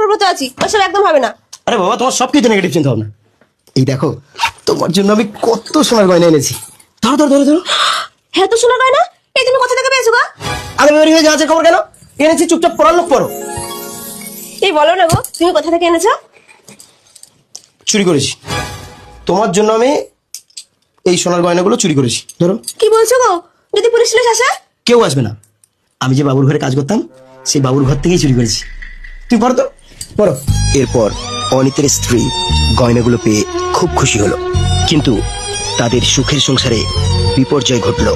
মহাপ্রভুতে আছি, ওসব একদম হবে না। আরে বাবা, তোমার সবকিছু নেগেটিভ চিন্তা ভাবনা। এই দেখো, তোমার জন্য আমি কত সোনার গয়না এনেছি। ধরো ধরো ধরো ধরো। হ্যাঁ তো শোনা গয়না, এই তুমি কোথা থেকে পেয়েছো গো? আরে বেরি হয়ে যাচ্ছে খবর কেন? এনেছি, চুপচাপ পড়ার লোক পড়ো। এই বলো না গো, তুমি কোথা থেকে এনেছো? চুরি করেছি। তোমার জন্য আমি এই সোনার গয়নাগুলো চুরি করেছি। ধরো। কি বলছো গো? যদি পুলিশ পুলিশ আসে? কেউ আসবে না। আমি যে বাবুর ঘরে কাজ করতাম, সেই বাবুর ঘর থেকেই চুরি করেছি। তুমি পড়ো তো, পড়ো। এরপর অনিতের স্ত্রী গয়নাগুলো পেয়ে খুব খুশি হলো, কিন্তু তাদের সুখের সংসারে বিপর্যয় ঘটল।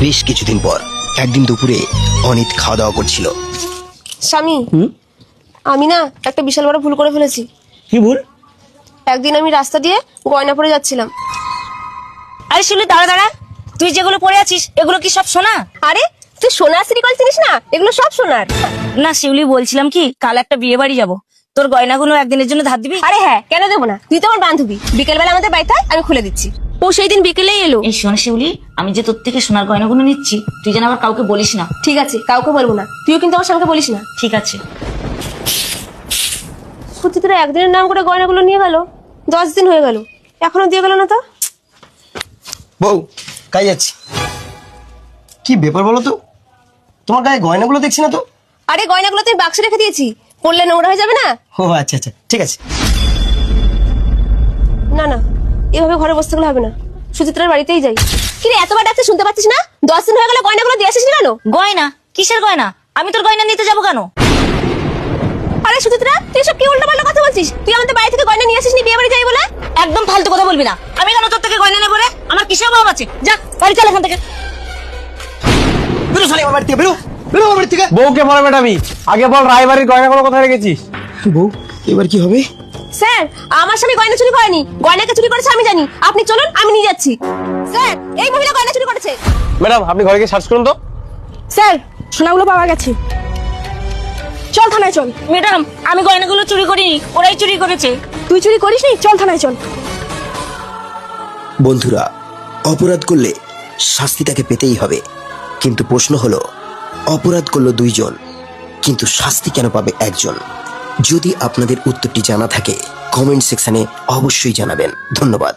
বেশ কিছুদিন পর একদিন দুপুরে অনিত খাওয়া দাওয়া করছিল। স্বামী, আমি না একটা বিশাল বড় ভুল করে ফেলেছি। কি ভুল? একদিন আমি রাস্তা দিয়ে গয়না পরে যাচ্ছিলাম। আরে শিউলি, দাঁড়া দাঁড়া, তুই যেগুলো পরে আছিস এগুলো কি সব সোনা? আরে তুই সোনার সিরিকল চিনিস না? এগুলো সব সোনার। না শিউলি, বলছিলাম কি, কাল একটা বিয়ে বাড়ি যাবো, তোর গয়নাগুলো একদিনের জন্য ধার দিবি? আরে হ্যাঁ, কেন দেবো না? তুই তো আমার বান্ধবী, বিকেল বেলা আমাদের বাড়িতে আয়, আমি খুলে দিচ্ছি। ও সেই দিন বিকেলেই এলো। এই শোন শিউলি, আমি যে তোর থেকে সোনার গয়নাগুলো নিচ্ছি, তুই যেন আবার কাউকে বলিস না। ঠিক আছে, কাউকে বলবো না। তুইও কিন্তু আমার স্বামীকে বলিস না। ঠিক আছে। সুচিত্রা একদিনের নাম করে গয়নাগুলো নিয়ে গেল, 10 দিন হয়ে গেল, এখনো দিয়ে গেল না তো। বউ, কাজ যাচ্ছি। কি ব্যাপার বলো তো? তোমার গায়ে গয়নাগুলো দেখছি না তো। আরে গয়নাগুলো তুই বাক্সে রেখে দিয়েছি, পড়লে নোংরা হয়ে যাবে না। ও আচ্ছা আচ্ছা, ঠিক আছে। না না, এভাবে ঘরে বসতে গেলে হবে না, সুচিত্রার বাড়িতেই যাই। কিরে এতবার ডাকতে শুনতে পাচ্ছিস না? 10 দিন হয়ে গেল, গয়নাগুলো দিয়ে আসিস না কেন? গয়না? কিসের গয়না? আমি তোর গয়না নিতে যাবো কেন? আরে সুচিত্রা, তুই সব কি উল্টোপাল্টা কথা বলছিস? তুই আমাদের বাড়ি থেকে গয়না নিয়ে আসিস নি বিয়ে বাড়ি যাই বলে? একদম ফালতু কথা বলবি না। আমি কেন তোর থেকে গয়না নেবো রে? আমার কিসের অভাব আছে? যা বাড়ি চল এখান থেকে। বেরো শালি আমার বাড়ি থেকে, বেরো বেরো আমার বাড়ি থেকে। বউকে বলে মেটাবি, আগে বল রায়বাড়ির গয়নাগুলো কোথায় রেখেছিস? বউ, এবার কি হবে? স্যার, আমার স্বামী গয়না চুরি করেনি, গয়নাকে চুরি করেছে আমি জানি। আপনি চলুন, আমি নিয়ে যাচ্ছি। স্যার, এই মহিলা গয়না চুরি করেছে। ম্যাডাম, আপনি ঘরে গিয়ে সার্চ করুন তো। স্যার, সোনাগুলো পাওয়া গেছে, চল থানায় চল। ম্যাডাম, আমি গয়নাগুলো চুরি করিনি, ওরাই চুরি করেছে। তুই চুরি করিসনি? চল থানায় চল। বন্ধুরা, অপরাধ করলে শাস্তি তাকে পেতেই হবে, কিন্তু প্রশ্ন হলো অপরাধ করলো 2 জন, কিন্তু শাস্তি কেন পাবে 1 জন? যদি আপনাদের উত্তরটি জানা থাকে কমেন্ট সেকশনে অবশ্যই জানাবেন। ধন্যবাদ।